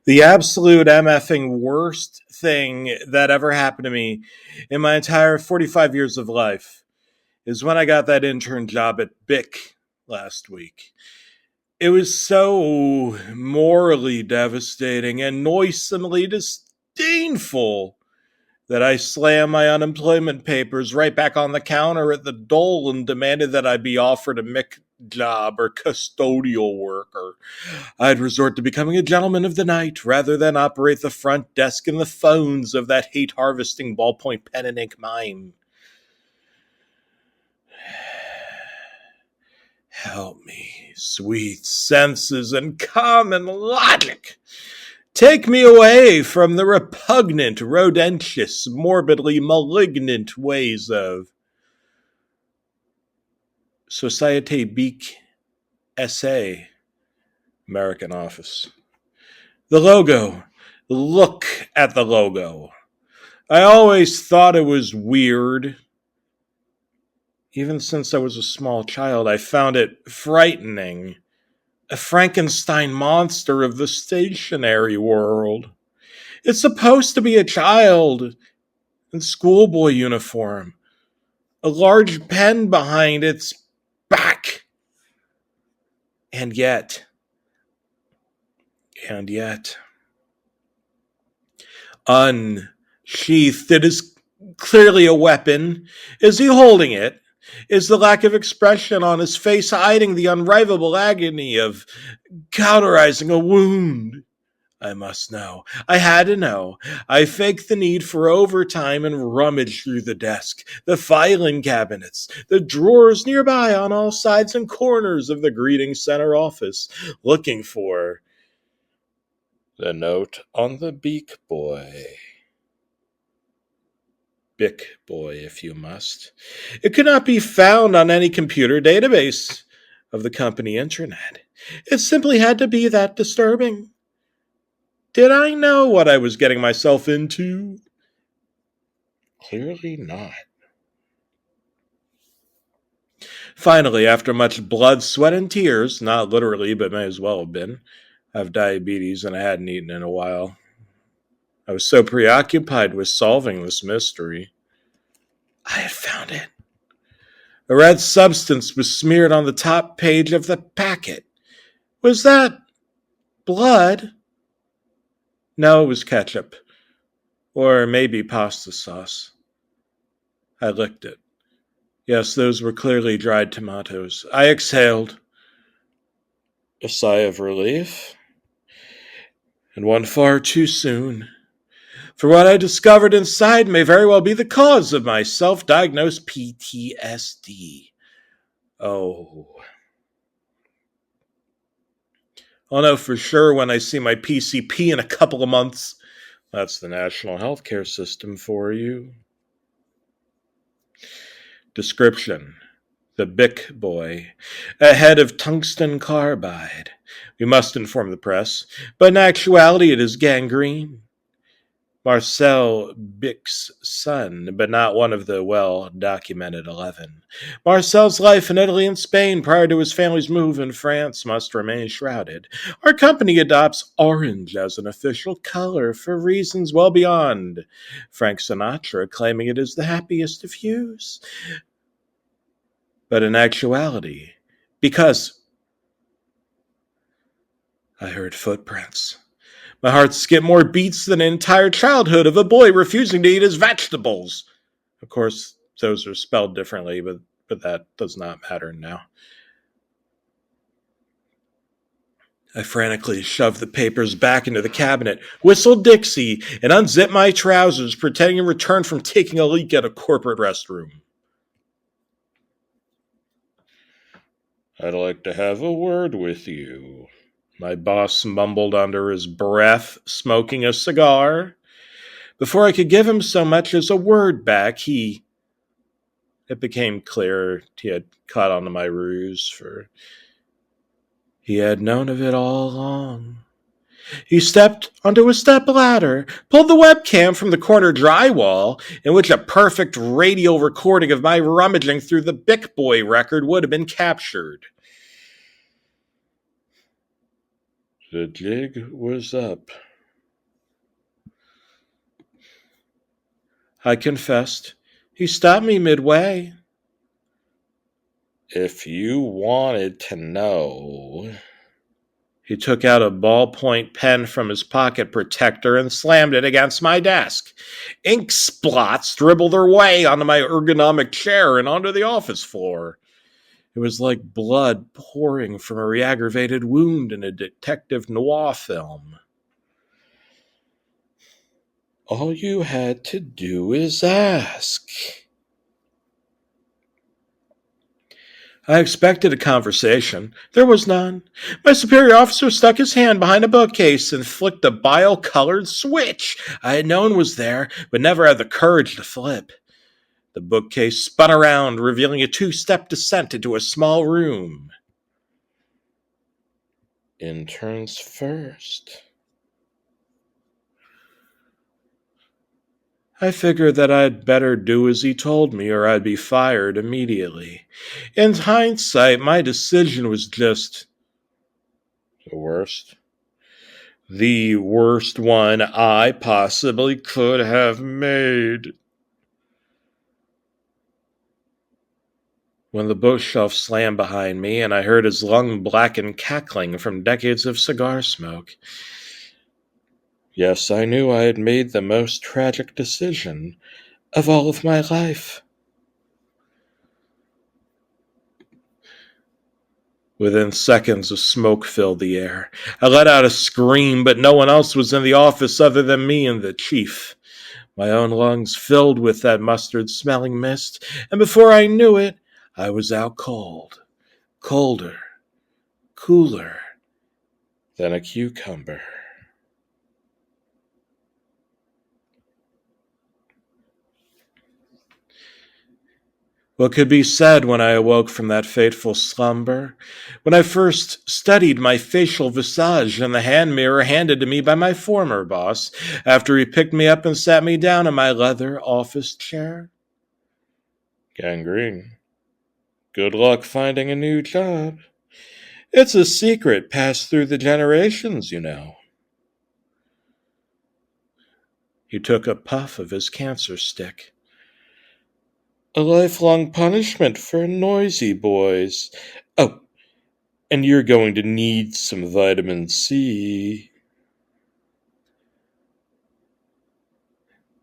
The absolute MFing worst thing that ever happened to me in my entire 45 years of life is when I got that intern job at BiC last week. It was so morally devastating and noisomely disdainful that I slammed my unemployment papers right back on the counter at the dole and demanded that I be offered a MIC job or custodial work, or I'd resort to becoming a gentleman of the night rather than operate the front desk and the phones of that hate harvesting ballpoint pen and ink mime. Help me, sweet senses and common logic. Take me away from the repugnant, rodentious, morbidly malignant ways of Societe BiC SA, American Office. The logo. Look at the logo. I always thought it was weird. Even since I was a small child, I found it frightening. A Frankenstein monster of the stationery world. It's supposed to be a child in schoolboy uniform. A large pen behind its back. And yet, unsheathed, it is clearly a weapon. Is he holding it? Is the lack of expression on his face hiding the unrivalable agony of cauterizing a wound? I must know. I had to know. I faked the need for overtime and rummaged through the desk, the filing cabinets, the drawers nearby on all sides and corners of the greeting center office, looking for the note on the BiC boy. BiC boy, if you must. It could not be found on any computer database of the company intranet. It simply had to be that disturbing. Did I know what I was getting myself into? Clearly not. Finally, after much blood, sweat, and tears, not literally, but may as well have been, I have diabetes and I hadn't eaten in a while. I was so preoccupied with solving this mystery. I had found it. A red substance was smeared on the top page of the packet. Was that blood? No, it was ketchup. Or maybe pasta sauce. I licked it. Yes, those were clearly dried tomatoes. I exhaled. A sigh of relief. And one far too soon. For what I discovered inside may very well be the cause of my self-diagnosed PTSD. Oh. I'll know for sure when I see my PCP in a couple of months. That's the National Healthcare System for you. Description. The BiC boy. A head of tungsten carbide. We must inform the press, but in actuality it is gangrene. Marcel BiC's son, but not one of the well-documented 11. Marcel's life in Italy and Spain prior to his family's move in France must remain shrouded. Our company adopts orange as an official color for reasons well beyond Frank Sinatra claiming it is the happiest of hues. But in actuality, because I heard footprints. My heart skipped more beats than an entire childhood of a boy refusing to eat his vegetables. Of course, those are spelled differently, but that does not matter now. I frantically shoved the papers back into the cabinet, whistled Dixie, and unzipped my trousers, pretending in return from taking a leak at a corporate restroom. I'd like to have a word with you. My boss mumbled under his breath, smoking a cigar. Before I could give him so much as a word back, it became clear he had caught on to my ruse, for he had known of it all along. He stepped onto a step ladder, pulled the webcam from the corner drywall, in which a perfect radio recording of my rummaging through the BiC Boy record would have been captured. The jig was up, I confessed. He stopped me midway. If you wanted to know. He took out a ballpoint pen from his pocket protector and slammed it against my desk. Ink splots dribbled their way onto my ergonomic chair and onto the office floor. It was like blood pouring from a re-aggravated wound in a detective noir film. All you had to do is ask. I expected a conversation. There was none. My superior officer stuck his hand behind a bookcase and flicked a bile-colored switch I had known was there, but never had the courage to flip. The bookcase spun around, revealing a two-step descent into a small room. Interns first. I figured that I'd better do as he told me or I'd be fired immediately. In hindsight, my decision was just the worst. The worst one I possibly could have made. When the bookshelf slammed behind me and I heard his lung-blackened cackling from decades of cigar smoke. Yes, I knew I had made the most tragic decision of all of my life. Within seconds, a smoke filled the air. I let out a scream, but no one else was in the office other than me and the chief. My own lungs filled with that mustard-smelling mist, and before I knew it, I was out cold. Colder. Cooler than a cucumber. What could be said when I awoke from that fateful slumber? When I first studied my facial visage in the hand mirror handed to me by my former boss, after he picked me up and sat me down in my leather office chair? Gangrene. Good luck finding a new job. It's a secret passed through the generations, you know. He took a puff of his cancer stick. A lifelong punishment for noisy boys. Oh, and you're going to need some vitamin C.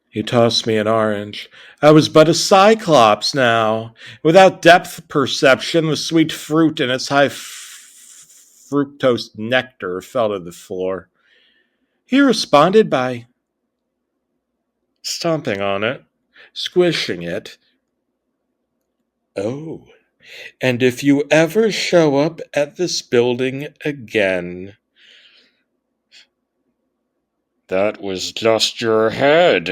He tossed me an orange. I was but a cyclops now. Without depth perception, the sweet fruit and its high fructose nectar fell to the floor. He responded by stomping on it, squishing it. Oh, and if you ever show up at this building again. That was just your head.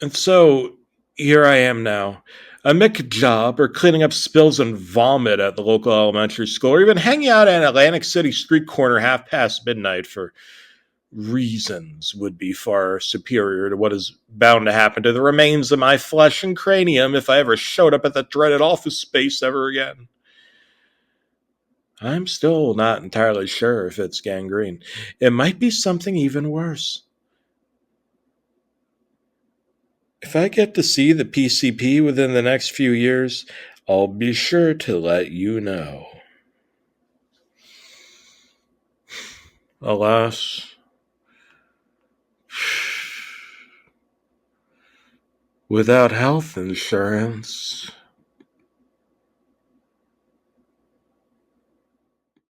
And so, here I am now. A mick job, or cleaning up spills and vomit at the local elementary school, or even hanging out at an Atlantic City street corner half past midnight for reasons would be far superior to what is bound to happen to the remains of my flesh and cranium if I ever showed up at that dreaded office space ever again. I'm still not entirely sure if it's gangrene. It might be something even worse. If I get to see the PCP within the next few years, I'll be sure to let you know. Alas, without health insurance.